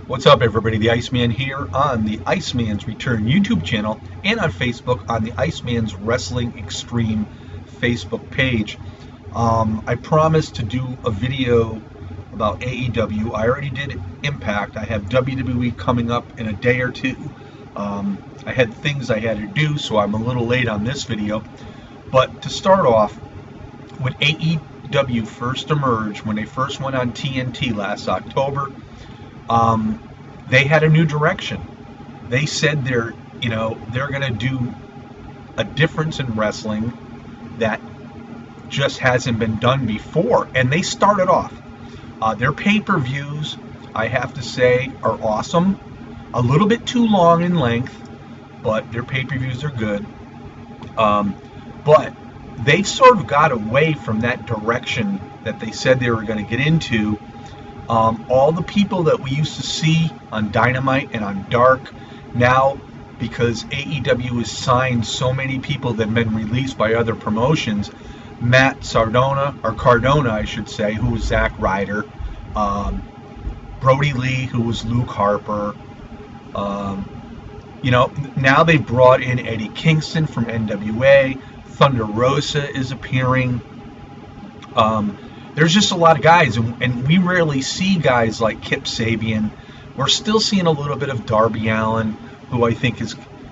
What's up, everybody? The Iceman here on the Iceman's Return YouTube channel and on Facebook on the Iceman's Wrestling Extreme Facebook page. I promised to do a video about AEW. I already did Impact. I have WWE coming up in a day or two. I had things I had to do, so I'm a little late on this video. But to start off, when AEW first emerged, when they first went on TNT last October, they had a new direction. They said they're going to do a difference in wrestling that just hasn't been done before. And they started off. Their pay-per-views, I have to say, are awesome. A little bit too long in length, but their pay-per-views are good. But they sort of got away from that direction that they said they were going to get into. All the people that we used to see on Dynamite and on Dark, now because AEW has signed so many people that have been released by other promotions, Matt Cardona, I should say, who was Zack Ryder, Brody Lee, who was Luke Harper, now they brought in Eddie Kingston from NWA, Thunder Rosa is appearing. There's just a lot of guys, and we rarely see guys like Kip Sabian. We're still seeing a little bit of Darby Allin, who I think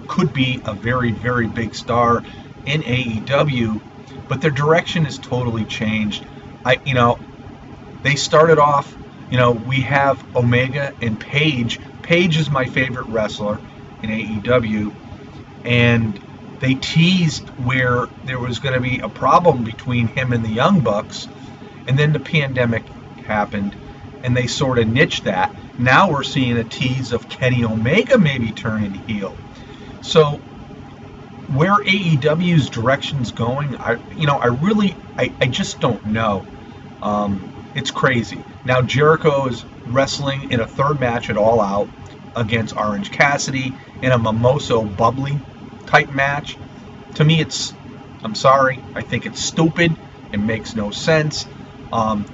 could be a very, very big star in AEW, but their direction has totally changed. They started off, we have Omega and Paige. Paige is my favorite wrestler in AEW, and they teased where there was going to be a problem between him and the Young Bucks. And then the pandemic happened, and they sort of niched that. Now we're seeing a tease of Kenny Omega maybe turning heel. So where AEW's direction's going, I just don't know. It's crazy. Now Jericho is wrestling in a third match at All Out against Orange Cassidy in a Mimoso Bubbly type match. To me, I'm sorry, I think it's stupid. It makes no sense.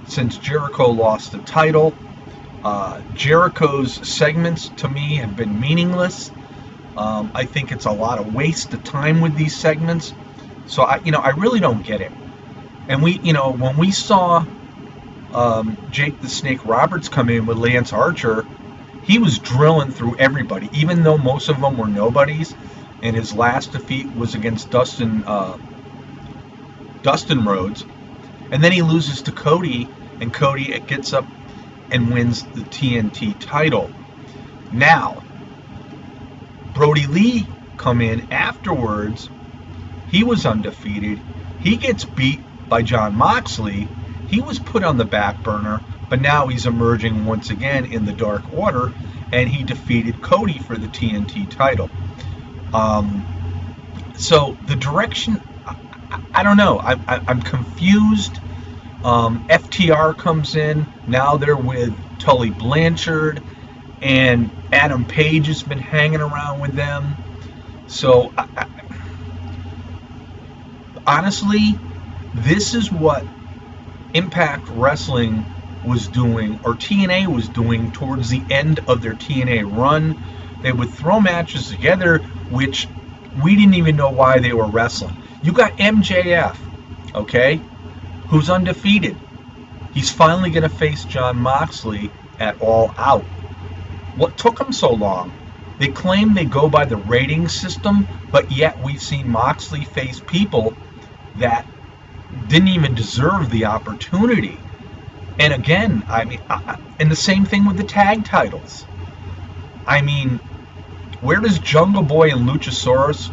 Since Jericho lost the title, Jericho's segments to me have been meaningless. I think it's a lot of waste of time with these segments. So I really don't get it. And when we saw Jake the Snake Roberts come in with Lance Archer, he was drilling through everybody, even though most of them were nobodies. And his last defeat was against Dustin Rhodes. And then he loses to Cody, and Cody gets up and wins the TNT title. Now, Brody Lee come in afterwards. He was undefeated. He gets beat by Jon Moxley. He was put on the back burner, but now he's emerging once again in the Dark Order, and he defeated Cody for the TNT title. So the direction, I don't know. I'm confused. FTR comes in. Now they're with Tully Blanchard, and Adam Page has been hanging around with them. So, honestly, this is what Impact Wrestling was doing, or TNA was doing towards the end of their TNA run. They would throw matches together, which we didn't even know why they were wrestling. You got MJF, okay, who's undefeated. He's finally going to face Jon Moxley at All Out. What took him so long? They claim they go by the rating system, but yet we've seen Moxley face people that didn't even deserve the opportunity. And again, and the same thing with the tag titles. Where does Jungle Boy and Luchasaurus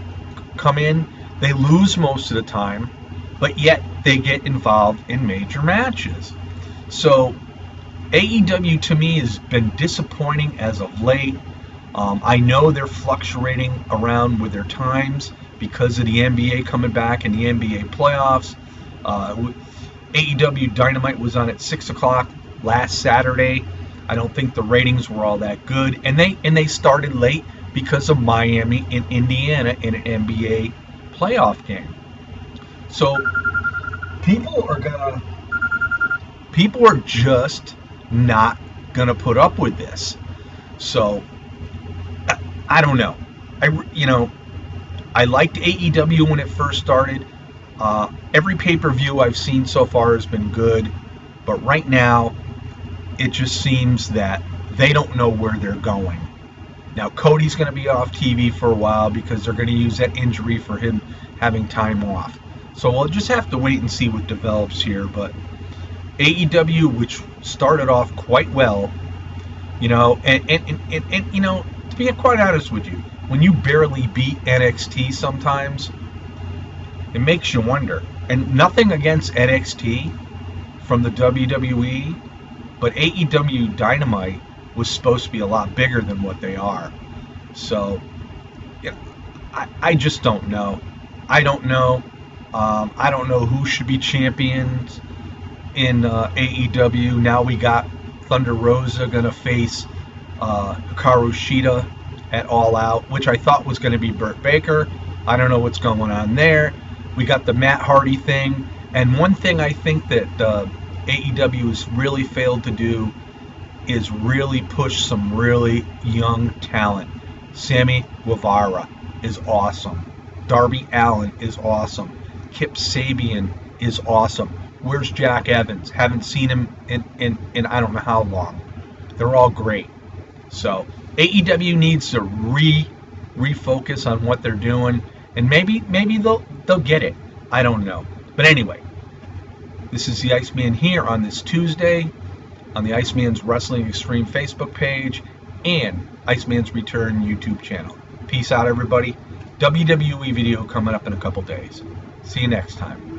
come in? They lose most of the time, but yet they get involved in major matches. So AEW to me has been disappointing as of late. I know they're fluctuating around with their times because of the NBA coming back and the NBA playoffs. AEW Dynamite was on at 6 o'clock last Saturday. I don't think the ratings were all that good, and they started late because of Miami and Indiana in an NBA playoff game. So people are just not gonna put up with this. So I don't know. I liked AEW when it first started. Every pay-per-view I've seen so far has been good, but right now it just seems that they don't know where they're going. Now Cody's going to be off TV for a while because they're going to use that injury for him having time off. So we'll just have to wait and see what develops here. But AEW, which started off quite well, and to be quite honest with you, when you barely beat NXT sometimes, it makes you wonder. And nothing against NXT from the WWE, but AEW Dynamite was supposed to be a lot bigger than what they are. So, I just don't know. I don't know. I don't know who should be champions in AEW. Now we got Thunder Rosa going to face Hikaru Shida at All Out, which I thought was going to be Britt Baker. I don't know what's going on there. We got the Matt Hardy thing. And one thing I think that AEW has really failed to do is really push some really young talent. Sammy Guevara is awesome. Darby Allin is awesome. Kip Sabian is awesome. Where's Jack Evans? Haven't seen him in I don't know how long. They're all great. So AEW needs to refocus on what they're doing, and maybe they'll get it. I don't know. But anyway, this is the Iceman here on this Tuesday on the Iceman's Wrestling Extreme Facebook page and Iceman's Return YouTube channel. Peace out, everybody. WWE video coming up in a couple days. See you next time.